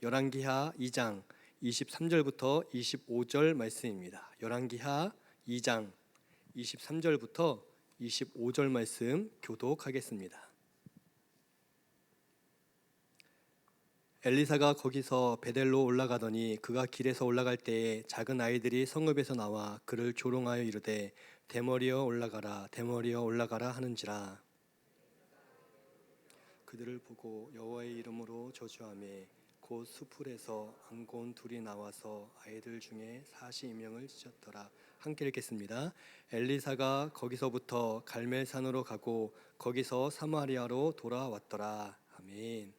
열왕기하 2장 23절부터 25절 말씀입니다. 열왕기하 2장 23절부터 25절 말씀 교독하겠습니다. 엘리사가 거기서 베델로 올라가더니 그가 길에서 올라갈 때에 작은 아이들이 성읍에서 나와 그를 조롱하여 이르되 대머리여 올라가라 대머리여 올라가라 하는지라. 그들을 보고 여호와의 이름으로 저주하며 곧 수풀에서 앙곤 둘이 나와서 아이들 중에 42명을 찢었더라. 함께 읽겠습니다. 엘리사가 거기서부터 갈멜산으로 가고 거기서 사마리아로 돌아왔더라. 아멘.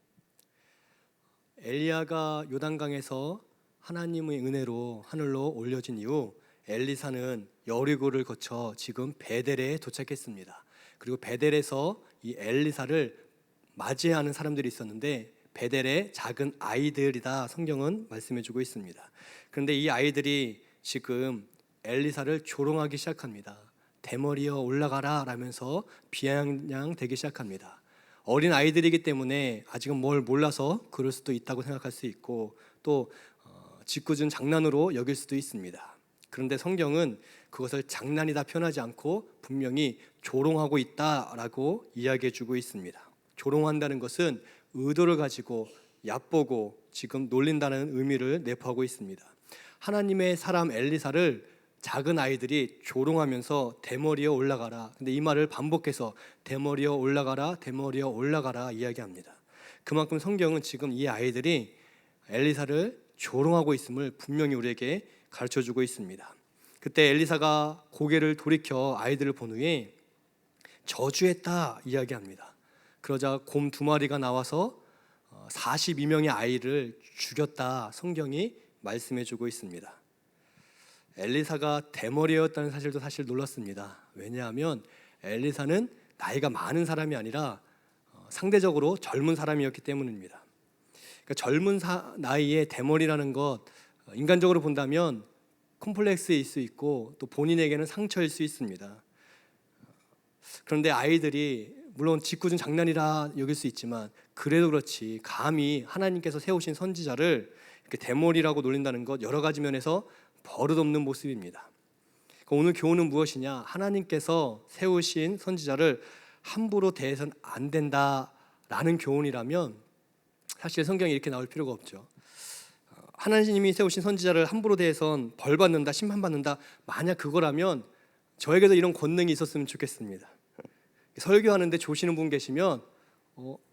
엘리야가 요단강에서 하나님의 은혜로 하늘로 올려진 이후 엘리사는 여리고를 거쳐 지금 베델에 도착했습니다. 그리고 베델에서 이 엘리사를 맞이하는 사람들이 있었는데 베델의 작은 아이들이다 성경은 말씀해주고 있습니다. 그런데 이 아이들이 지금 엘리사를 조롱하기 시작합니다. 대머리여 올라가라 라면서 비아냥대기 시작합니다. 어린 아이들이기 때문에 아직은 뭘 몰라서 그럴 수도 있다고 생각할 수 있고 또 짓궂은 장난으로 여길 수도 있습니다. 그런데 성경은 그것을 장난이다 표현하지 않고 분명히 조롱하고 있다라고 이야기해주고 있습니다. 조롱한다는 것은 의도를 가지고 얕보고 지금 놀린다는 의미를 내포하고 있습니다. 하나님의 사람 엘리사를 작은 아이들이 조롱하면서 대머리여 올라가라. 근데 이 말을 반복해서 대머리여 올라가라, 대머리여 올라가라 이야기합니다. 그만큼 성경은 지금 이 아이들이 엘리사를 조롱하고 있음을 분명히 우리에게 가르쳐주고 있습니다. 그때 엘리사가 고개를 돌이켜 아이들을 본 후에 저주했다 이야기합니다. 그러자 곰 2마리가 나와서 42명의 아이를 죽였다 성경이 말씀해주고 있습니다. 엘리사가 대머리였다는 사실도 사실 놀랐습니다. 왜냐하면 엘리사는 나이가 많은 사람이 아니라 상대적으로 젊은 사람이었기 때문입니다. 그러니까 젊은 나이에 대머리라는 것 인간적으로 본다면 콤플렉스일 수 있고 또 본인에게는 상처일 수 있습니다. 그런데 아이들이 물론 짓궂은 장난이라 여길 수 있지만 그래도 그렇지 감히 하나님께서 세우신 선지자를 이렇게 대머리라고 놀린다는 것 여러 가지 면에서 버릇없는 모습입니다. 오늘 교훈은 무엇이냐? 하나님께서 세우신 선지자를 함부로 대해서는 안 된다라는 교훈이라면 사실 성경에 이렇게 나올 필요가 없죠. 하나님이 세우신 선지자를 함부로 대해선 벌 받는다, 심판 받는다. 만약 그거라면 저에게도 이런 권능이 있었으면 좋겠습니다. 설교하는데 조시는 분 계시면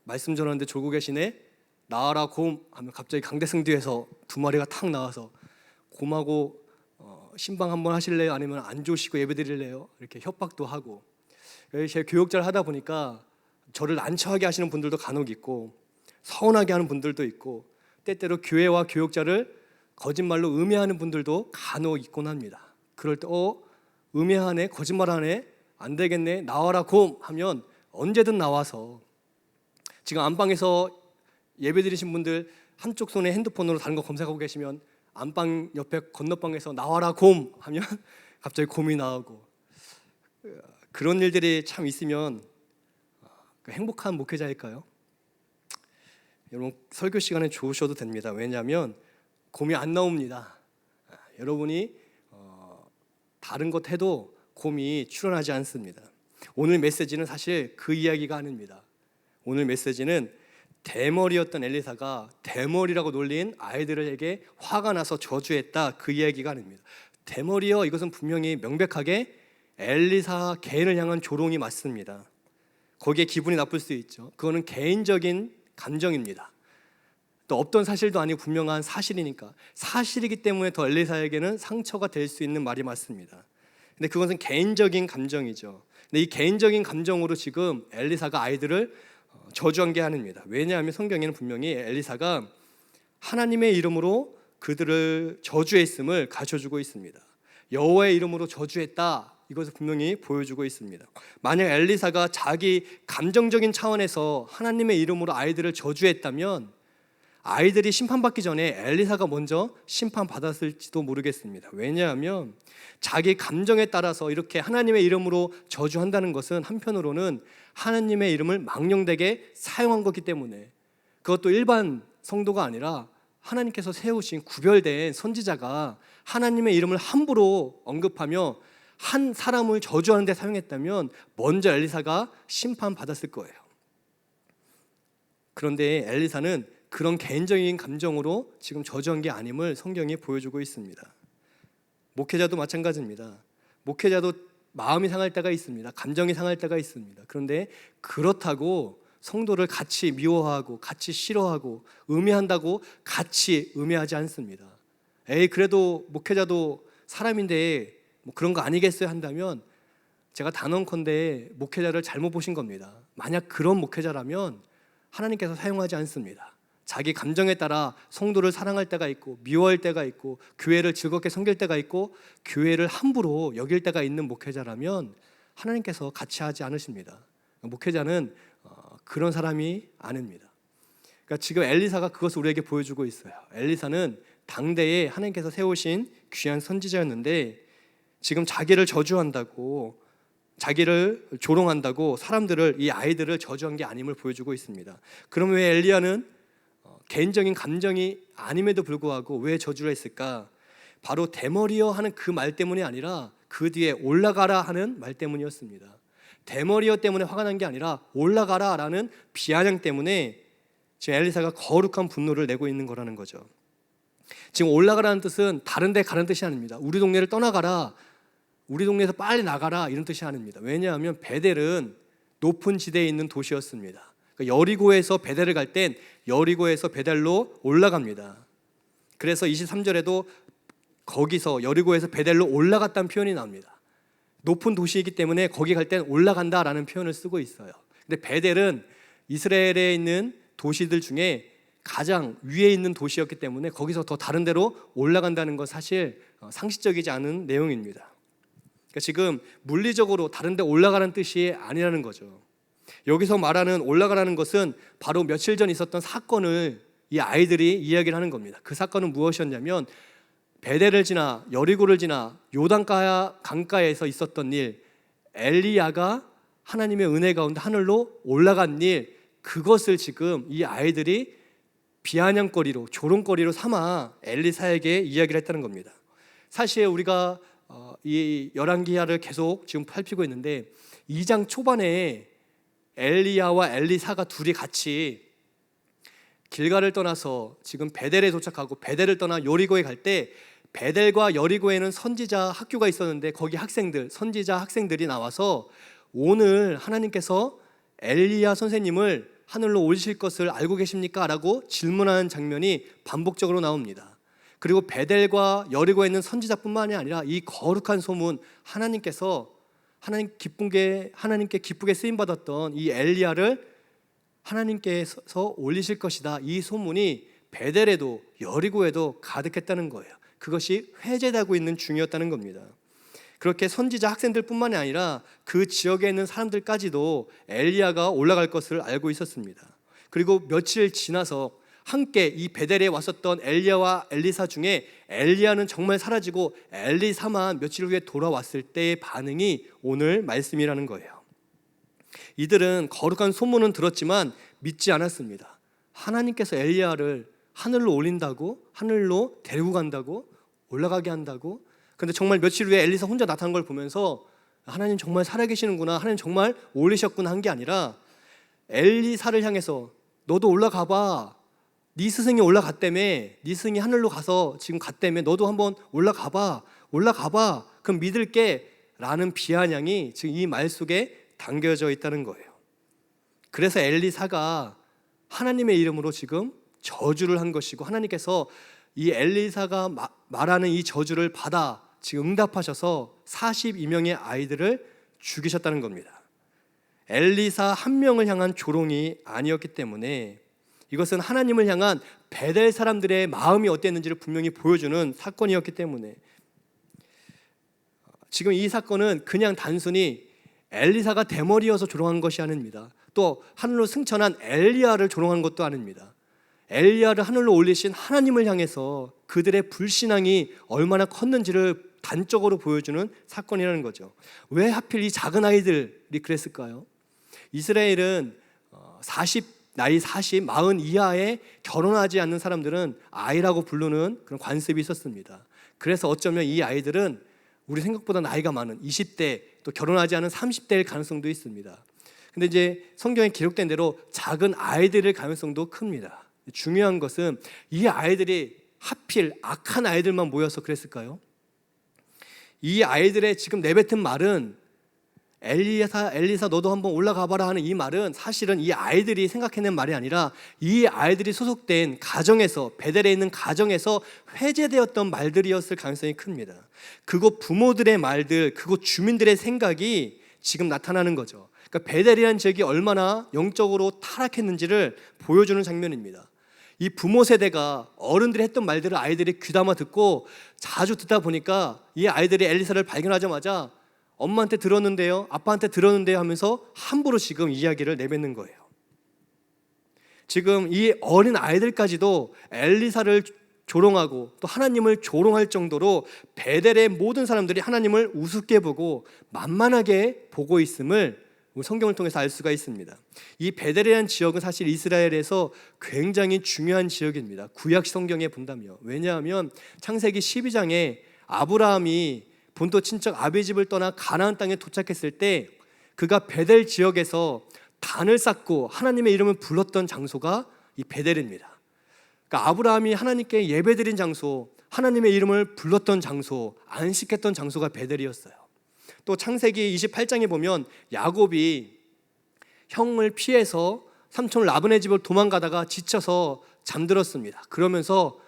말씀 전하는데 졸고 계시네. 나와라 곰 하면 갑자기 강대승 뒤에서 2마리가 탁 나와서 곰하고 신방 한번 하실래요? 아니면 안 조시고 예배 드릴래요? 이렇게 협박도 하고. 제가 교육자를 하다 보니까 저를 난처하게 하시는 분들도 간혹 있고 서운하게 하는 분들도 있고 때때로 교회와 교육자를 거짓말로 음해하는 분들도 간혹 있곤 합니다. 그럴 때 음해하네, 거짓말하네, 안 되겠네, 나와라 곰 하면 언제든 나와서 지금 안방에서 예배 드리신 분들 한쪽 손에 핸드폰으로 다른 거 검색하고 계시면 안방 옆에 건너방에서 나와라 곰 하면 갑자기 곰이 나오고 그런 일들이 참 있으면 행복한 목회자일까요? 여러분 설교 시간에 좋으셔도 됩니다. 왜냐하면 곰이 안 나옵니다. 여러분이 다른 것 해도 곰이 출현하지 않습니다. 오늘 메시지는 사실 그 이야기가 아닙니다. 오늘 메시지는 대머리였던 엘리사가 대머리라고 놀린 아이들에게 화가 나서 저주했다 그 이야기가 아닙니다. 대머리요 이것은 분명히 명백하게 엘리사 개인을 향한 조롱이 맞습니다. 거기에 기분이 나쁠 수 있죠. 그거는 개인적인 감정입니다. 또 없던 사실도 아니고 분명한 사실이니까 사실이기 때문에 더 엘리사에게는 상처가 될 수 있는 말이 맞습니다. 근데 그것은 개인적인 감정이죠. 근데 이 개인적인 감정으로 지금 엘리사가 아이들을 저주한 게 아닙니다. 왜냐하면 성경에는 분명히 엘리사가 하나님의 이름으로 그들을 저주했음을 가르쳐주고 있습니다. 여호와의 이름으로 저주했다 이것을 분명히 보여주고 있습니다. 만약 엘리사가 자기 감정적인 차원에서 하나님의 이름으로 아이들을 저주했다면 아이들이 심판받기 전에 엘리사가 먼저 심판받았을지도 모르겠습니다. 왜냐하면 자기 감정에 따라서 이렇게 하나님의 이름으로 저주한다는 것은 한편으로는 하나님의 이름을 망령되게 사용한 거기 때문에 그것도 일반 성도가 아니라 하나님께서 세우신 구별된 선지자가 하나님의 이름을 함부로 언급하며 한 사람을 저주하는 데 사용했다면 먼저 엘리사가 심판받았을 거예요. 그런데 엘리사는 그런 개인적인 감정으로 지금 저주한 게 아님을 성경이 보여주고 있습니다. 목회자도 마찬가지입니다. 목회자도 마음이 상할 때가 있습니다. 감정이 상할 때가 있습니다. 그런데 그렇다고 성도를 같이 미워하고 같이 싫어하고 음해한다고 같이 음해하지 않습니다. 그래도 목회자도 사람인데 뭐 그런 거 아니겠어요 한다면 제가 단언컨대 목회자를 잘못 보신 겁니다. 만약 그런 목회자라면 하나님께서 사용하지 않습니다. 자기 감정에 따라 성도를 사랑할 때가 있고 미워할 때가 있고 교회를 즐겁게 섬길 때가 있고 교회를 함부로 여길 때가 있는 목회자라면 하나님께서 같이 하지 않으십니다. 목회자는 그런 사람이 아닙니다. 그러니까 지금 엘리사가 그것을 우리에게 보여주고 있어요. 엘리사는 당대에 하나님께서 세우신 귀한 선지자였는데 지금 자기를 저주한다고 자기를 조롱한다고 사람들을 이 아이들을 저주한 게 아님을 보여주고 있습니다. 그럼 왜 엘리야는 개인적인 감정이 아님에도 불구하고 왜 저주를 했을까? 바로 대머리여 하는 그 말 때문이 아니라 그 뒤에 올라가라 하는 말 때문이었습니다. 대머리여 때문에 화가 난 게 아니라 올라가라 라는 비아냥 때문에 지금 엘리사가 거룩한 분노를 내고 있는 거라는 거죠. 지금 올라가라는 뜻은 다른 데 가는 뜻이 아닙니다. 우리 동네를 떠나가라, 우리 동네에서 빨리 나가라 이런 뜻이 아닙니다. 왜냐하면 베델은 높은 지대에 있는 도시였습니다. 그러니까 여리고에서 베델을 갈 땐 여리고에서 베델로 올라갑니다. 그래서 23절에도 거기서 여리고에서 베델로 올라갔다는 표현이 나옵니다. 높은 도시이기 때문에 거기 갈 땐 올라간다라는 표현을 쓰고 있어요. 근데 베델은 이스라엘에 있는 도시들 중에 가장 위에 있는 도시였기 때문에 거기서 더 다른 데로 올라간다는 건 사실 상식적이지 않은 내용입니다. 그러니까 지금 물리적으로 다른 데 올라가는 뜻이 아니라는 거죠. 여기서 말하는 올라가라는 것은 바로 며칠 전 있었던 사건을 이 아이들이 이야기를 하는 겁니다. 그 사건은 무엇이었냐면 베델을 지나 여리고를 지나 요단가 강가에서 있었던 일, 엘리야가 하나님의 은혜 가운데 하늘로 올라간 일, 그것을 지금 이 아이들이 비아냥거리로 조롱거리로 삼아 엘리사에게 이야기를 했다는 겁니다. 사실 우리가 이 열왕기하를 계속 지금 살피고 있는데 2장 초반에 엘리야와 엘리사가 둘이 같이 길갈을 떠나서 지금 베델에 도착하고 베델을 떠나 여리고에 갈 때 베델과 여리고에는 선지자 학교가 있었는데 거기 학생들, 선지자 학생들이 나와서 오늘 하나님께서 엘리야 선생님을 하늘로 올리실 것을 알고 계십니까? 라고 질문하는 장면이 반복적으로 나옵니다. 그리고 베델과 여리고에 있는 선지자뿐만이 아니라 이 거룩한 소문, 하나님께 기쁘게 쓰임 받았던 이 엘리야를 하나님께서 올리실 것이다. 이 소문이 베델에도 여리고에도 가득했다는 거예요. 그것이 회제되고 있는 중이었다는 겁니다. 그렇게 선지자 학생들뿐만이 아니라 그 지역에 있는 사람들까지도 엘리야가 올라갈 것을 알고 있었습니다. 그리고 며칠 지나서 함께 이 베델에 왔었던 엘리야와 엘리사 중에 엘리야는 정말 사라지고 엘리사만 며칠 후에 돌아왔을 때의 반응이 오늘 말씀이라는 거예요. 이들은 거룩한 소문은 들었지만 믿지 않았습니다. 하나님께서 엘리야를 하늘로 올린다고, 하늘로 데리고 간다고, 올라가게 한다고. 근데 정말 며칠 후에 엘리사 혼자 나타난 걸 보면서 하나님 정말 살아계시는구나, 하나님 정말 올리셨구나 한 게 아니라 엘리사를 향해서 너도 올라가 봐. 네 스승이 올라갔다며, 네 스승이 하늘로 가서 지금 갔다며, 너도 한번 올라가 봐. 그럼 믿을게 라는 비아냥이 지금 이 말 속에 담겨져 있다는 거예요. 그래서 엘리사가 하나님의 이름으로 지금 저주를 한 것이고 하나님께서 이 엘리사가 말하는 이 저주를 받아 지금 응답하셔서 42명의 아이들을 죽이셨다는 겁니다. 엘리사 한 명을 향한 조롱이 아니었기 때문에 이것은 하나님을 향한 베델 사람들의 마음이 어땠는지를 분명히 보여주는 사건이었기 때문에 지금 이 사건은 그냥 단순히 엘리사가 대머리여서 조롱한 것이 아닙니다. 또 하늘로 승천한 엘리야를 조롱한 것도 아닙니다. 엘리야를 하늘로 올리신 하나님을 향해서 그들의 불신앙이 얼마나 컸는지를 단적으로 보여주는 사건이라는 거죠. 왜 하필 이 작은 아이들이 그랬을까요? 이스라엘은 나이 40, 40 이하에 결혼하지 않는 사람들은 아이라고 부르는 그런 관습이 있었습니다. 그래서 어쩌면 이 아이들은 우리 생각보다 나이가 많은 20대, 또 결혼하지 않은 30대일 가능성도 있습니다. 근데 이제 성경에 기록된 대로 작은 아이들일 가능성도 큽니다. 중요한 것은 이 아이들이 하필 악한 아이들만 모여서 그랬을까요? 이 아이들의 지금 내뱉은 말은 엘리사 너도 한번 올라가 봐라 하는 이 말은 사실은 이 아이들이 생각해낸 말이 아니라 이 아이들이 소속된 가정에서, 베델에 있는 가정에서 회제되었던 말들이었을 가능성이 큽니다. 그곳 부모들의 말들, 그곳 주민들의 생각이 지금 나타나는 거죠. 그러니까 베델이라는 지역이 얼마나 영적으로 타락했는지를 보여주는 장면입니다. 이 부모 세대가 어른들이 했던 말들을 아이들이 귀담아 듣고 자주 듣다 보니까 이 아이들이 엘리사를 발견하자마자 엄마한테 들었는데요, 아빠한테 들었는데요 하면서 함부로 지금 이야기를 내뱉는 거예요. 지금 이 어린 아이들까지도 엘리사를 조롱하고 또 하나님을 조롱할 정도로 베델의 모든 사람들이 하나님을 우습게 보고 만만하게 보고 있음을 성경을 통해서 알 수가 있습니다. 이 베델이라는 지역은 사실 이스라엘에서 굉장히 중요한 지역입니다. 구약 성경에 본다면. 왜냐하면 창세기 12장에 아브라함이 본토 친척 아비 집을 떠나 가나안 땅에 도착했을 때 그가 베델 지역에서 단을 쌓고 하나님의 이름을 불렀던 장소가 이 베델입니다. 그러니까 아브라함이 하나님께 예배드린 장소, 하나님의 이름을 불렀던 장소, 안식했던 장소가 베델이었어요. 또 창세기 28장에 보면 야곱이 형을 피해서 삼촌 라반의 집을 도망가다가 지쳐서 잠들었습니다. 그러면서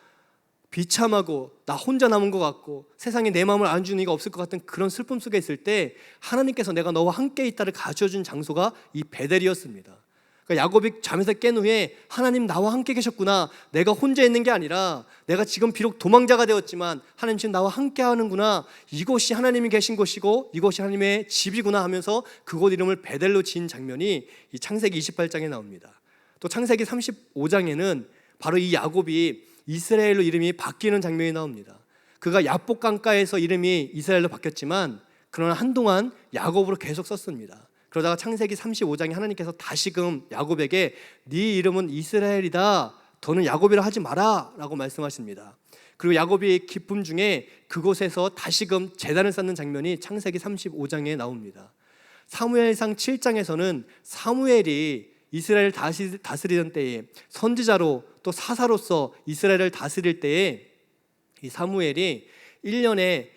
비참하고 나 혼자 남은 것 같고 세상에 내 마음을 안주는 이가 없을 것 같은 그런 슬픔 속에 있을 때 하나님께서 내가 너와 함께 있다를 가르쳐준 장소가 이 베델이었습니다. 그러니까 야곱이 잠에서 깬 후에 하나님 나와 함께 계셨구나, 내가 혼자 있는 게 아니라 내가 지금 비록 도망자가 되었지만 하나님 지금 나와 함께 하는구나, 이곳이 하나님이 계신 곳이고 이곳이 하나님의 집이구나 하면서 그곳 이름을 베델로 지은 장면이 이 창세기 28장에 나옵니다. 또 창세기 35장에는 바로 이 야곱이 이스라엘로 이름이 바뀌는 장면이 나옵니다. 그가 야복 강가에서 이름이 이스라엘로 바뀌었지만 그러나 한동안 야곱으로 계속 썼습니다. 그러다가 창세기 35장에 하나님께서 다시금 야곱에게 네 이름은 이스라엘이다, 더는 야곱이라 하지 마라 라고 말씀하십니다. 그리고 야곱이 기쁨 중에 그곳에서 다시금 제단을 쌓는 장면이 창세기 35장에 나옵니다. 사무엘상 7장에서는 사무엘이 이스라엘을 다스리던 때에 선지자로 또 사사로서 이스라엘을 다스릴 때에 이 사무엘이 1년에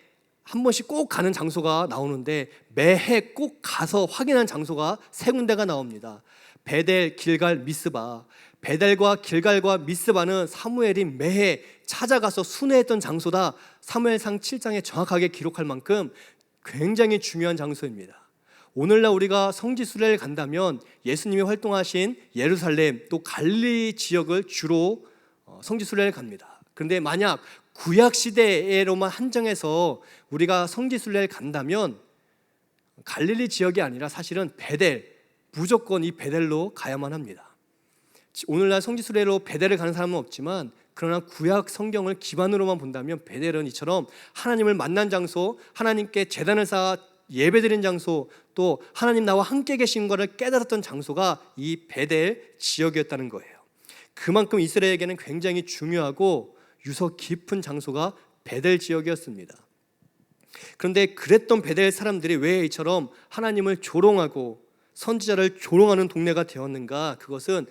한 번씩 꼭 가는 장소가 나오는데 매해 꼭 가서 확인한 장소가 세 군데가 나옵니다. 베델, 길갈, 미스바. 베델과 길갈과 미스바는 사무엘이 매해 찾아가서 순회했던 장소다. 사무엘상 7장에 정확하게 기록할 만큼 굉장히 중요한 장소입니다. 오늘날 우리가 성지 순례를 간다면 예수님이 활동하신 예루살렘 또 갈릴리 지역을 주로 성지 순례를 갑니다. 그런데 만약 구약 시대로만 한정해서 우리가 성지 순례를 간다면 갈릴리 지역이 아니라 사실은 베델, 무조건 이 베델로 가야만 합니다. 오늘날 성지 순례로 베델을 가는 사람은 없지만 그러나 구약 성경을 기반으로만 본다면 베델은 이처럼 하나님을 만난 장소, 하나님께 제단을 쌓아 예배드린 장소, 또 하나님 나와 함께 계신 것을 깨달았던 장소가 이 베델 지역이었다는 거예요. 그만큼 이스라엘에게는 굉장히 중요하고 유서 깊은 장소가 베델 지역이었습니다. 그런데 그랬던 베델 사람들이 왜 이처럼 하나님을 조롱하고 선지자를 조롱하는 동네가 되었는가? 그것은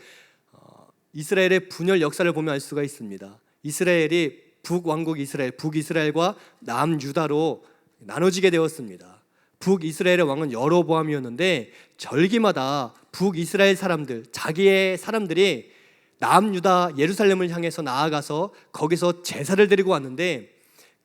이스라엘의 분열 역사를 보면 알 수가 있습니다. 이스라엘이 북왕국 이스라엘, 북이스라엘과 남유다로 나눠지게 되었습니다. 북이스라엘의 왕은 여로보암이었는데 절기마다 북이스라엘 사람들, 자기의 사람들이 남유다 예루살렘을 향해서 나아가서 거기서 제사를 드리고 왔는데,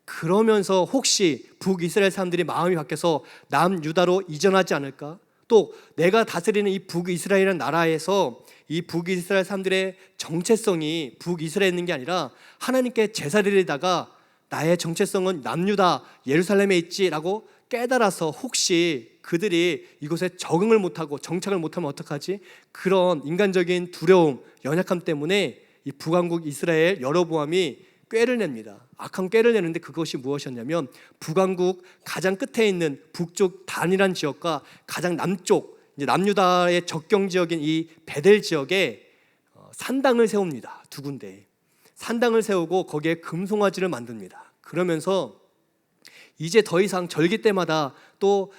그러면서 혹시 북이스라엘 사람들이 마음이 바뀌어서 남유다로 이전하지 않을까? 또 내가 다스리는 이 북이스라엘이라는 나라에서 이 북이스라엘 사람들의 정체성이 북이스라엘에 있는 게 아니라 하나님께 제사를 드리다가 나의 정체성은 남유다 예루살렘에 있지라고 깨달아서 혹시 그들이 이곳에 적응을 못하고 정착을 못하면 어떡하지? 그런 인간적인 두려움, 연약함 때문에 이 북왕국 이스라엘 여로보암이 꾀를 냅니다. 악한 꾀를 내는데 그것이 무엇이었냐면 북왕국 가장 끝에 있는 북쪽 단이란 지역과 가장 남쪽 이제 남유다의 접경 지역인 이 베델 지역에 산당을 세웁니다. 두 군데 산당을 세우고 거기에 금송아지를 만듭니다. 그러면서 이제 더 이상 절기 때마다 또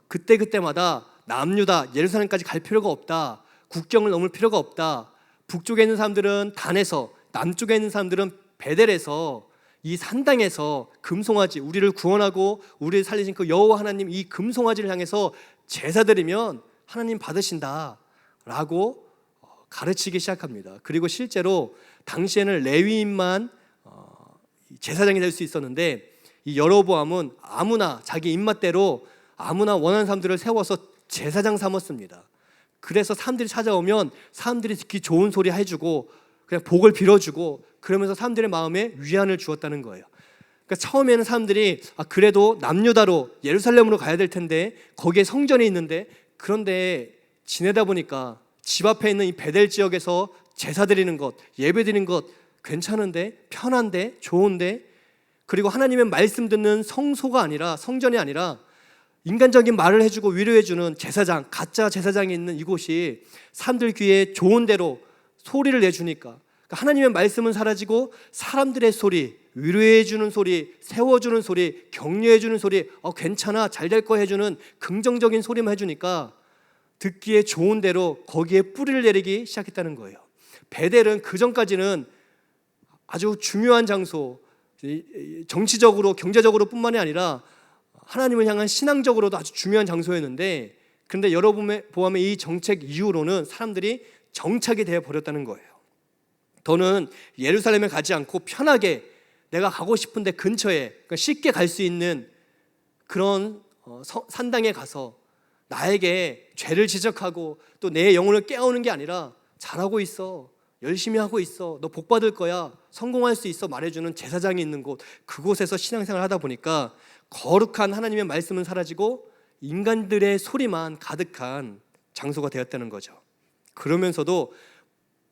그때마다 남유다 예루살렘까지 갈 필요가 없다. 국경을 넘을 필요가 없다. 북쪽에 있는 사람들은 단에서, 남쪽에 있는 사람들은 베델에서 이 산당에서 금송아지, 우리를 구원하고 우리를 살리신 그 여호와 하나님 이 금송아지를 향해서 제사드리면 하나님 받으신다 라고 가르치기 시작합니다. 그리고 실제로 당시에는 레위인만 제사장이 될 수 있었는데 이 여로보암은 아무나 자기 입맛대로 아무나 원하는 사람들을 세워서 제사장 삼았습니다. 그래서 사람들이 찾아오면 사람들이 듣기 좋은 소리 해주고 그냥 복을 빌어주고 그러면서 사람들의 마음에 위안을 주었다는 거예요. 그러니까 처음에는 사람들이 그래도 남유다로 예루살렘으로 가야 될 텐데 거기에 성전이 있는데 그런데 지내다 보니까 집 앞에 있는 이 베델 지역에서 제사 드리는 것, 예배 드리는 것 괜찮은데, 편한데, 좋은데, 그리고 하나님의 말씀 듣는 성소가 아니라, 성전이 아니라 인간적인 말을 해주고 위로해주는 제사장, 가짜 제사장이 있는 이곳이 사람들 귀에 좋은 대로 소리를 내주니까 하나님의 말씀은 사라지고 사람들의 소리, 위로해주는 소리, 세워주는 소리, 격려해주는 소리, 괜찮아, 잘 될 거 해주는 긍정적인 소리만 해주니까 듣기에 좋은 대로 거기에 뿌리를 내리기 시작했다는 거예요. 베델은 그 전까지는 아주 중요한 장소, 정치적으로 경제적으로 뿐만이 아니라 하나님을 향한 신앙적으로도 아주 중요한 장소였는데 그런데 여로보암의 이 정책 이후로는 사람들이 정착이 되어 버렸다는 거예요. 더는 예루살렘에 가지 않고 편하게 내가 가고 싶은데 근처에 그러니까 쉽게 갈 수 있는 그런 산당에 가서 나에게 죄를 지적하고 또 내 영혼을 깨우는 게 아니라 잘하고 있어, 열심히 하고 있어, 너 복 받을 거야, 성공할 수 있어 말해주는 제사장이 있는 곳, 그곳에서 신앙생활을 하다 보니까 거룩한 하나님의 말씀은 사라지고 인간들의 소리만 가득한 장소가 되었다는 거죠. 그러면서도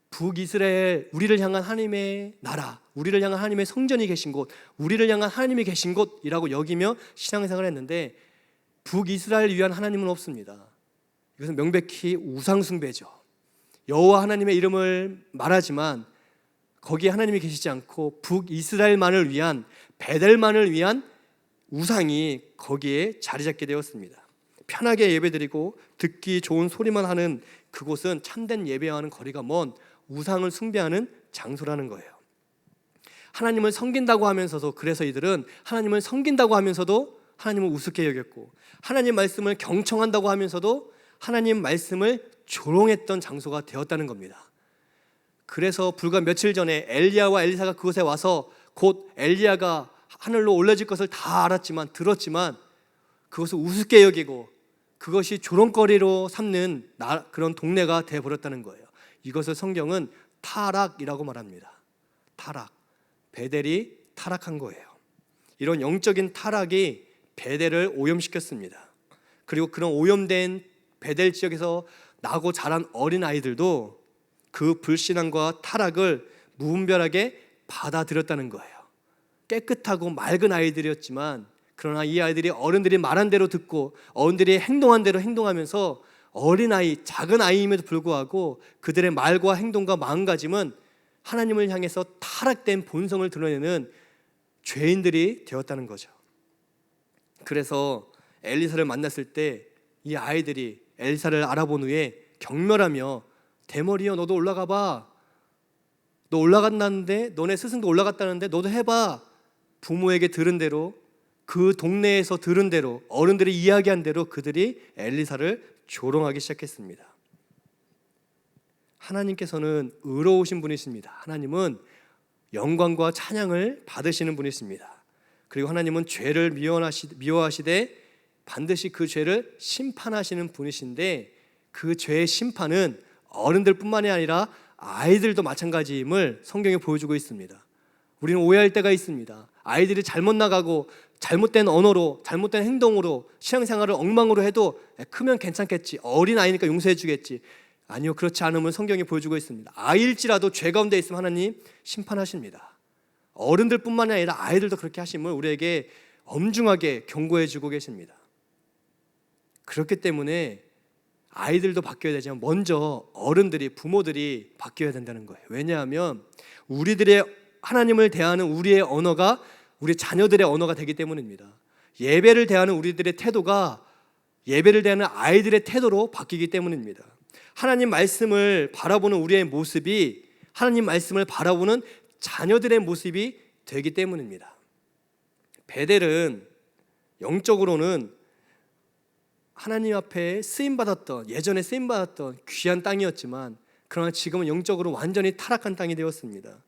북이스라엘, 우리를 향한 하나님의 나라, 우리를 향한 하나님의 성전이 계신 곳, 우리를 향한 하나님이 계신 곳이라고 여기며 신앙생활을 했는데 북이스라엘을 위한 하나님은 없습니다. 이것은 명백히 우상숭배죠. 여호와 하나님의 이름을 말하지만 거기에 하나님이 계시지 않고 북이스라엘만을 위한, 베델만을 위한 우상이 거기에 자리 잡게 되었습니다. 편하게 예배드리고 듣기 좋은 소리만 하는 그곳은 참된 예배와는 거리가 먼 우상을 숭배하는 장소라는 거예요. 하나님을 섬긴다고 하면서도, 그래서 이들은 하나님을 섬긴다고 하면서도 하나님을 우습게 여겼고 하나님 말씀을 경청한다고 하면서도 하나님 말씀을 조롱했던 장소가 되었다는 겁니다. 그래서 불과 며칠 전에 엘리야와 엘리사가 그곳에 와서 곧 엘리야가 하늘로 올라질 것을 다 알았지만, 들었지만 그것을 우습게 여기고 그것이 조롱거리로 삼는 그런 동네가 되어버렸다는 거예요. 이것을 성경은 타락이라고 말합니다. 타락, 베델이 타락한 거예요. 이런 영적인 타락이 베델을 오염시켰습니다. 그리고 그런 오염된 베델 지역에서 나고 자란 어린아이들도 그 불신앙과 타락을 무분별하게 받아들였다는 거예요. 깨끗하고 맑은 아이들이었지만 그러나 이 아이들이 어른들이 말한 대로 듣고 어른들이 행동한 대로 행동하면서 어린아이, 작은 아이임에도 불구하고 그들의 말과 행동과 마음가짐은 하나님을 향해서 타락된 본성을 드러내는 죄인들이 되었다는 거죠. 그래서 엘리사를 만났을 때 이 아이들이 엘리사를 알아본 후에 경멸하며 대머리여 너도 올라가 봐, 너 올라간다는데, 너네 스승도 올라갔다는데 너도 해봐. 부모에게 들은 대로, 그 동네에서 들은 대로, 어른들이 이야기한 대로 그들이 엘리사를 조롱하기 시작했습니다. 하나님께서는 의로우신 분이십니다. 하나님은 영광과 찬양을 받으시는 분이십니다. 그리고 하나님은 죄를 미워하시되 반드시 그 죄를 심판하시는 분이신데 그 죄의 심판은 어른들뿐만이 아니라 아이들도 마찬가지임을 성경이 보여주고 있습니다. 우리는 오해할 때가 있습니다. 아이들이 잘못 나가고 잘못된 언어로, 잘못된 행동으로 신앙생활을 엉망으로 해도 크면 괜찮겠지, 어린아이니까 용서해 주겠지. 아니요, 그렇지 않음을 성경이 보여주고 있습니다. 아이일지라도 죄 가운데 있으면 하나님 심판하십니다. 어른들뿐만이 아니라 아이들도 그렇게 하심을 우리에게 엄중하게 경고해 주고 계십니다. 그렇기 때문에 아이들도 바뀌어야 되지만 먼저 어른들이, 부모들이 바뀌어야 된다는 거예요. 왜냐하면 우리들의 하나님을 대하는 우리의 언어가 우리 자녀들의 언어가 되기 때문입니다. 예배를 대하는 우리들의 태도가 예배를 대하는 아이들의 태도로 바뀌기 때문입니다. 하나님 말씀을 바라보는 우리의 모습이 하나님 말씀을 바라보는 자녀들의 모습이 되기 때문입니다. 베델은 영적으로는 하나님 앞에 쓰임받았던, 예전에 쓰임받았던 귀한 땅이었지만 그러나 지금은 영적으로 완전히 타락한 땅이 되었습니다.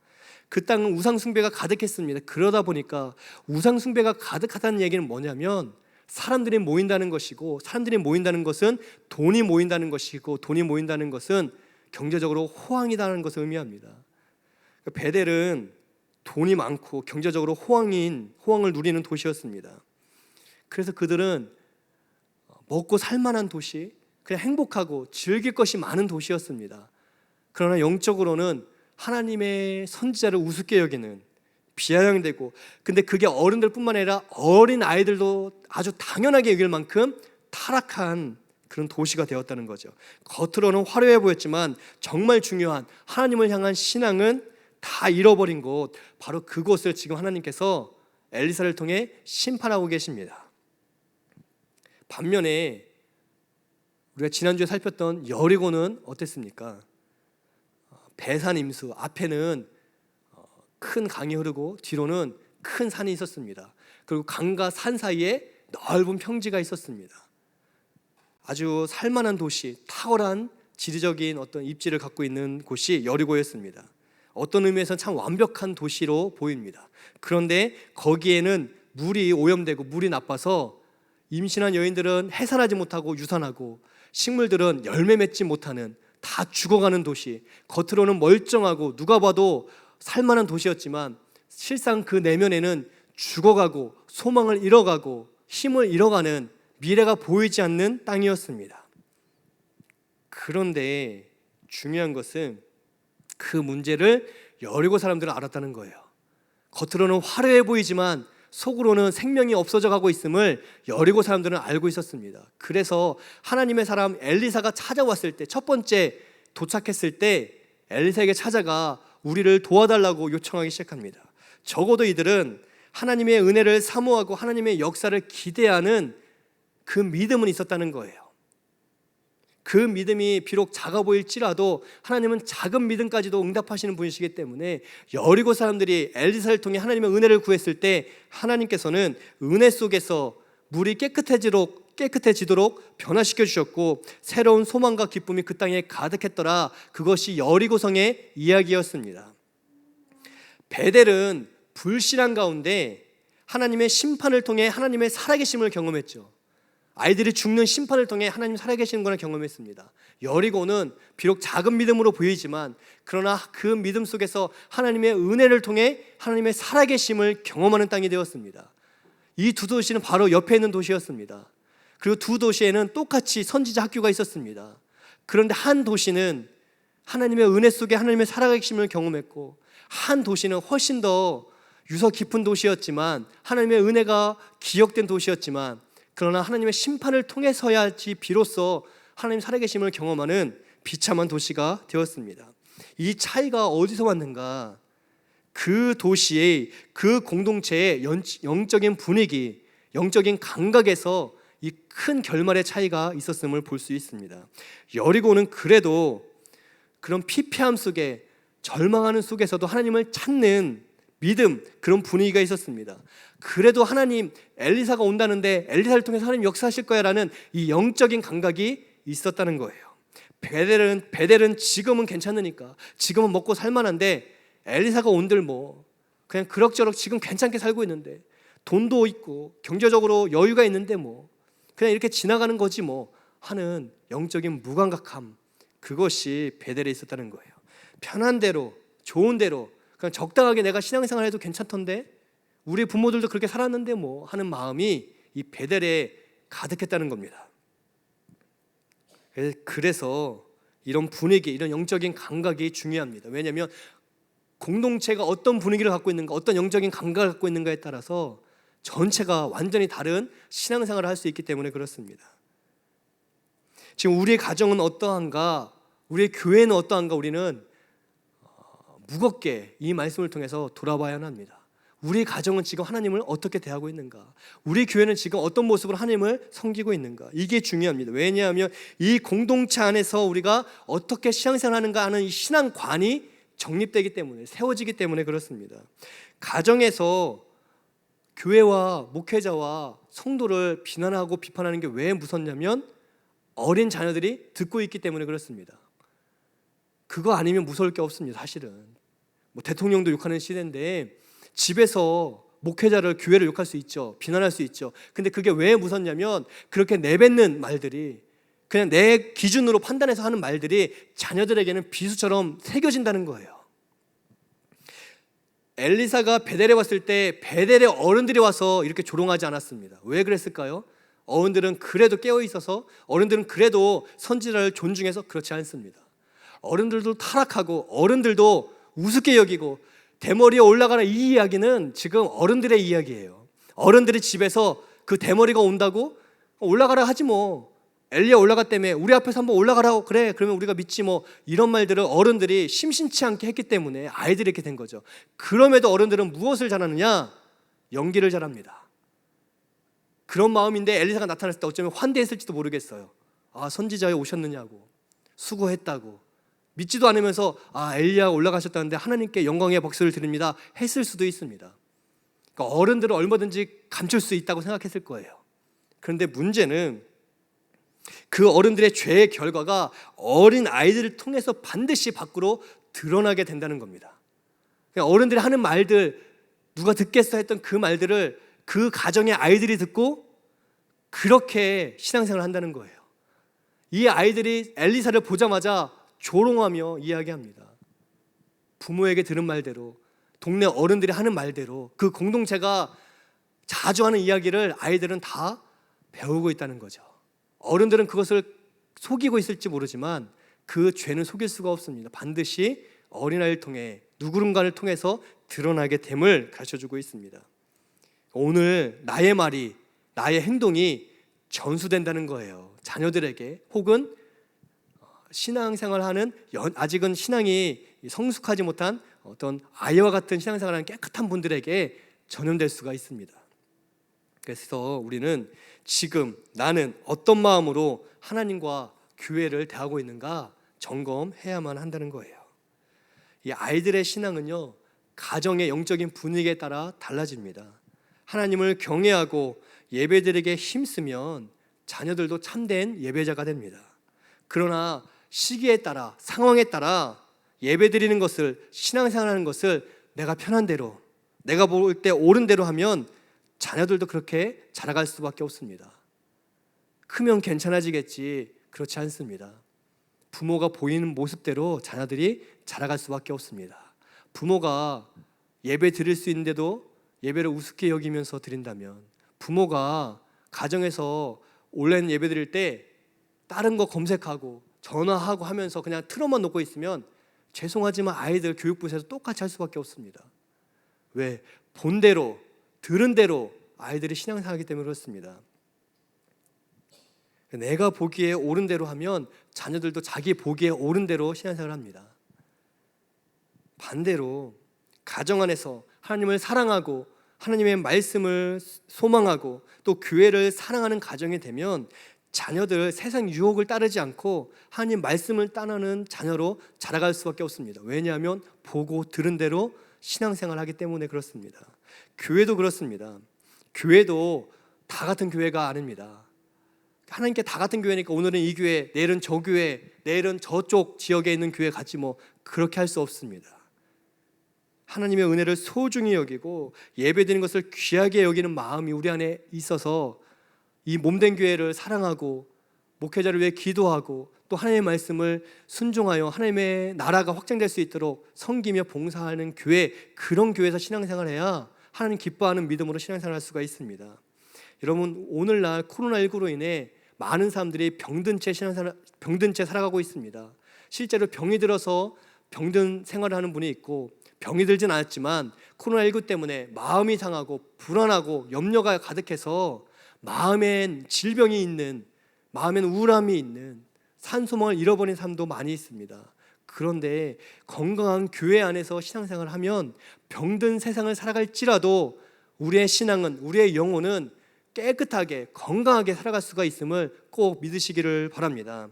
그 땅은 우상숭배가 가득했습니다. 그러다 보니까 우상숭배가 가득하다는 얘기는 뭐냐면 사람들이 모인다는 것이고, 사람들이 모인다는 것은 돈이 모인다는 것이고, 돈이 모인다는 것은 경제적으로 호황이라는 것을 의미합니다. 베델은 돈이 많고 경제적으로 호황을 누리는 도시였습니다. 그래서 그들은 먹고 살만한 도시, 그냥 행복하고 즐길 것이 많은 도시였습니다. 그러나 영적으로는 하나님의 선지자를 우습게 여기는, 비아냥되고, 근데 그게 어른들뿐만 아니라 어린 아이들도 아주 당연하게 여길 만큼 타락한 그런 도시가 되었다는 거죠. 겉으로는 화려해 보였지만 정말 중요한 하나님을 향한 신앙은 다 잃어버린 곳, 바로 그곳을 지금 하나님께서 엘리사를 통해 심판하고 계십니다. 반면에 우리가 지난주에 살폈던 여리고는 어땠습니까? 배산 임수, 앞에는 큰 강이 흐르고 뒤로는 큰 산이 있었습니다. 그리고 강과 산 사이에 넓은 평지가 있었습니다. 아주 살만한 도시, 탁월한 지리적인 어떤 입지를 갖고 있는 곳이 여리고였습니다. 어떤 의미에서는 참 완벽한 도시로 보입니다. 그런데 거기에는 물이 오염되고 물이 나빠서 임신한 여인들은 해산하지 못하고 유산하고, 식물들은 열매 맺지 못하는, 다 죽어가는 도시, 겉으로는 멀쩡하고 누가 봐도 살만한 도시였지만 실상 그 내면에는 죽어가고 소망을 잃어가고 힘을 잃어가는, 미래가 보이지 않는 땅이었습니다. 그런데 중요한 것은 그 문제를 여리고 사람들은 알았다는 거예요. 겉으로는 화려해 보이지만 속으로는 생명이 없어져 가고 있음을 여리고 사람들은 알고 있었습니다. 그래서 하나님의 사람 엘리사가 찾아왔을 때, 첫 번째 도착했을 때 엘리사에게 찾아가 우리를 도와달라고 요청하기 시작합니다. 적어도 이들은 하나님의 은혜를 사모하고 하나님의 역사를 기대하는 그 믿음은 있었다는 거예요. 그 믿음이 비록 작아 보일지라도 하나님은 작은 믿음까지도 응답하시는 분이시기 때문에 여리고 사람들이 엘리사를 통해 하나님의 은혜를 구했을 때 하나님께서는 은혜 속에서 물이 깨끗해지도록 변화시켜 주셨고 새로운 소망과 기쁨이 그 땅에 가득했더라. 그것이 여리고성의 이야기였습니다. 베델은 불신앙 가운데 하나님의 심판을 통해 하나님의 살아계심을 경험했죠. 아이들이 죽는 심판을 통해 하나님 살아계시는 것을 경험했습니다. 여리고는 비록 작은 믿음으로 보이지만 그러나 그 믿음 속에서 하나님의 은혜를 통해 하나님의 살아계심을 경험하는 땅이 되었습니다. 이 두 도시는 바로 옆에 있는 도시였습니다. 그리고 두 도시에는 똑같이 선지자 학교가 있었습니다. 그런데 한 도시는 하나님의 은혜 속에 하나님의 살아계심을 경험했고 한 도시는 훨씬 더 유서 깊은 도시였지만 하나님의 은혜가 기억된 도시였지만 그러나 하나님의 심판을 통해서야지 비로소 하나님 살아계심을 경험하는 비참한 도시가 되었습니다. 이 차이가 어디서 왔는가? 그 도시의, 그 공동체의 영적인 분위기, 영적인 감각에서 이 큰 결말의 차이가 있었음을 볼 수 있습니다. 여리고는 그래도 그런 피폐함 속에, 절망하는 속에서도 하나님을 찾는 믿음, 그런 분위기가 있었습니다. 그래도 하나님, 엘리사가 온다는데 엘리사를 통해서 하나님 역사하실 거야 라는 이 영적인 감각이 있었다는 거예요. 베델은 지금은 괜찮으니까, 지금은 먹고 살만한데 엘리사가 온들 뭐 그냥 그럭저럭 지금 괜찮게 살고 있는데, 돈도 있고 경제적으로 여유가 있는데 뭐 그냥 이렇게 지나가는 거지 뭐 하는 영적인 무감각함, 그것이 베델에 있었다는 거예요. 편한 대로, 좋은 대로, 그냥 적당하게 내가 신앙생활 해도 괜찮던데, 우리 부모들도 그렇게 살았는데 뭐 하는 마음이 이 베델에 가득했다는 겁니다. 그래서 이런 분위기, 이런 영적인 감각이 중요합니다. 왜냐하면 공동체가 어떤 분위기를 갖고 있는가, 어떤 영적인 감각을 갖고 있는가에 따라서 전체가 완전히 다른 신앙생활을 할 수 있기 때문에 그렇습니다. 지금 우리의 가정은 어떠한가, 우리의 교회는 어떠한가, 우리는 무겁게 이 말씀을 통해서 돌아봐야 합니다. 우리 가정은 지금 하나님을 어떻게 대하고 있는가, 우리 교회는 지금 어떤 모습으로 하나님을 섬기고 있는가, 이게 중요합니다. 왜냐하면 이 공동체 안에서 우리가 어떻게 신앙생활하는가 하는 이 신앙관이 정립되기 때문에, 세워지기 때문에 그렇습니다. 가정에서 교회와 목회자와 성도를 비난하고 비판하는 게 왜 무섭냐면 어린 자녀들이 듣고 있기 때문에 그렇습니다. 그거 아니면 무서울 게 없습니다. 사실은 대통령도 욕하는 시대인데 집에서 목회자를, 교회를 욕할 수 있죠. 비난할 수 있죠. 근데 그게 왜 무섭냐면 그렇게 내뱉는 말들이, 그냥 내 기준으로 판단해서 하는 말들이 자녀들에게는 비수처럼 새겨진다는 거예요. 엘리사가 베델에 왔을 때 베델의 어른들이 와서 이렇게 조롱하지 않았습니다. 왜 그랬을까요? 어른들은 그래도 깨어 있어서, 어른들은 그래도 선지자를 존중해서 그렇지 않습니다. 어른들도 타락하고 어른들도 우습게 여기고 대머리에 올라가는 이 이야기는 지금 어른들의 이야기예요. 어른들이 집에서 그 대머리가 온다고 올라가라 하지 뭐, 엘리야 올라갔다며, 우리 앞에서 한번 올라가라고, 그래 그러면 우리가 믿지 뭐, 이런 말들을 어른들이 심심치 않게 했기 때문에 아이들이 이렇게 된 거죠. 그럼에도 어른들은 무엇을 잘하느냐? 연기를 잘합니다. 그런 마음인데 엘리사가 나타났을 때 어쩌면 환대했을지도 모르겠어요. 아, 선지자에 오셨느냐고, 수고했다고, 믿지도 않으면서 아, 엘리야가 올라가셨다는데 하나님께 영광의 박수를 드립니다 했을 수도 있습니다. 그러니까 어른들은 얼마든지 감출 수 있다고 생각했을 거예요. 그런데 문제는 그 어른들의 죄의 결과가 어린 아이들을 통해서 반드시 밖으로 드러나게 된다는 겁니다. 그냥 어른들이 하는 말들, 누가 듣겠어 했던 그 말들을 그 가정의 아이들이 듣고 그렇게 신앙생활을 한다는 거예요. 이 아이들이 엘리사를 보자마자 조롱하며 이야기합니다. 부모에게 들은 말대로, 동네 어른들이 하는 말대로, 그 공동체가 자주 하는 이야기를 아이들은 다 배우고 있다는 거죠. 어른들은 그것을 속이고 있을지 모르지만 그 죄는 속일 수가 없습니다. 반드시 어린아이를 통해, 누구른가를 통해서 드러나게 됨을 가르쳐주고 있습니다. 오늘 나의 말이, 나의 행동이 전수된다는 거예요. 자녀들에게, 혹은 신앙생활하는, 아직은 신앙이 성숙하지 못한 어떤 아이와 같은 신앙생활하는 깨끗한 분들에게 전염될 수가 있습니다. 그래서 우리는 지금 나는 어떤 마음으로 하나님과 교회를 대하고 있는가 점검해야만 한다는 거예요. 이 아이들의 신앙은요, 가정의 영적인 분위기에 따라 달라집니다. 하나님을 경외하고 예배드리게 힘쓰면 자녀들도 참된 예배자가 됩니다. 그러나 시기에 따라, 상황에 따라 예배드리는 것을, 신앙생활하는 것을 내가 편한 대로, 내가 볼 때 옳은 대로 하면 자녀들도 그렇게 자라갈 수밖에 없습니다. 크면 괜찮아지겠지, 그렇지 않습니다. 부모가 보이는 모습대로 자녀들이 자라갈 수밖에 없습니다. 부모가 예배 드릴 수 있는데도 예배를 우습게 여기면서 드린다면, 부모가 가정에서 온라인 예배 드릴 때 다른 거 검색하고 전화하고 하면서 그냥 틀어만 놓고 있으면 죄송하지만 아이들 교육부에서 똑같이 할 수밖에 없습니다. 왜? 본대로, 들은 대로 아이들이 신앙생활하기 때문에 그렇습니다. 내가 보기에 옳은 대로 하면 자녀들도 자기 보기에 옳은 대로 신앙생활을 합니다. 반대로 가정 안에서 하나님을 사랑하고 하나님의 말씀을 소망하고 또 교회를 사랑하는 가정이 되면 자녀들 세상 유혹을 따르지 않고 하나님 말씀을 따르는 자녀로 자라갈 수밖에 없습니다. 왜냐하면 보고 들은 대로 신앙생활을 하기 때문에 그렇습니다. 교회도 그렇습니다. 교회도 다 같은 교회가 아닙니다. 하나님께 다 같은 교회니까 오늘은 이 교회, 내일은 저 교회, 내일은 저쪽 지역에 있는 교회 같이 뭐 그렇게 할 수 없습니다. 하나님의 은혜를 소중히 여기고 예배드리는 것을 귀하게 여기는 마음이 우리 안에 있어서 이 몸된 교회를 사랑하고 목회자를 위해 기도하고 또 하나님의 말씀을 순종하여 하나님의 나라가 확장될 수 있도록 섬기며 봉사하는 교회, 그런 교회에서 신앙생활을 해야 하나님 기뻐하는 믿음으로 신앙생활할 수가 있습니다. 여러분, 오늘날 코로나19로 인해 많은 사람들이 병든 채 살아가고 있습니다. 실제로 병이 들어서 병든 생활을 하는 분이 있고, 병이 들진 않았지만 코로나19 때문에 마음이 상하고 불안하고 염려가 가득해서 마음엔 질병이 있는, 마음엔 우울함이 있는, 산소망을 잃어버린 사람도 많이 있습니다. 그런데 건강한 교회 안에서 신앙생활을 하면 병든 세상을 살아갈지라도 우리의 신앙은, 우리의 영혼은 깨끗하게 건강하게 살아갈 수가 있음을 꼭 믿으시기를 바랍니다.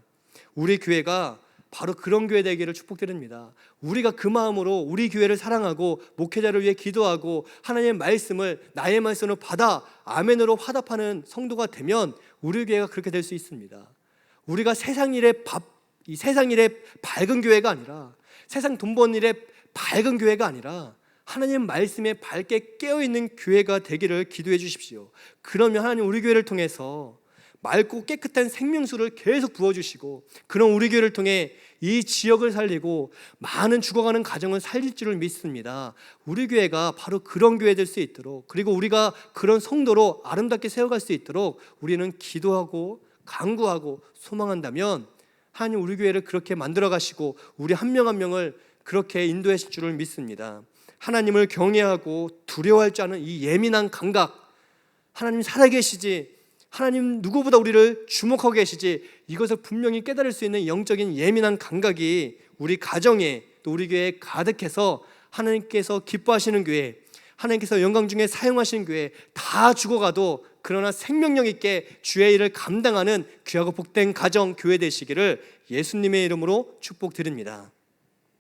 우리 교회가 바로 그런 교회 되기를 축복드립니다. 우리가 그 마음으로 우리 교회를 사랑하고 목회자를 위해 기도하고 하나님의 말씀을 나의 말씀으로 받아 아멘으로 화답하는 성도가 되면 우리 교회가 그렇게 될 수 있습니다. 우리가 세상 일에 밝은 교회가 아니라, 세상 돈 버는 일에 밝은 교회가 아니라 하나님 말씀에 밝게 깨어있는 교회가 되기를 기도해 주십시오. 그러면 하나님 우리 교회를 통해서 맑고 깨끗한 생명수를 계속 부어주시고, 그런 우리 교회를 통해 이 지역을 살리고 많은 죽어가는 가정을 살릴 줄을 믿습니다. 우리 교회가 바로 그런 교회 될 수 있도록, 그리고 우리가 그런 성도로 아름답게 세워갈 수 있도록 우리는 기도하고 간구하고 소망한다면 하나님 우리 교회를 그렇게 만들어 가시고 우리 한 명 한 명을 그렇게 인도하실 줄을 믿습니다. 하나님을 경외하고 두려워할 줄 아는 이 예민한 감각, 하나님 살아계시지, 하나님 누구보다 우리를 주목하고 계시지, 이것을 분명히 깨달을 수 있는 영적인 예민한 감각이 우리 가정에 또 우리 교회에 가득해서 하나님께서 기뻐하시는 교회, 하나님께서 영광 중에 사용하시는 교회, 다 죽어가도 그러나 생명력 있게 주의 일을 감당하는 귀하고 복된 가정, 교회 되시기를 예수님의 이름으로 축복드립니다.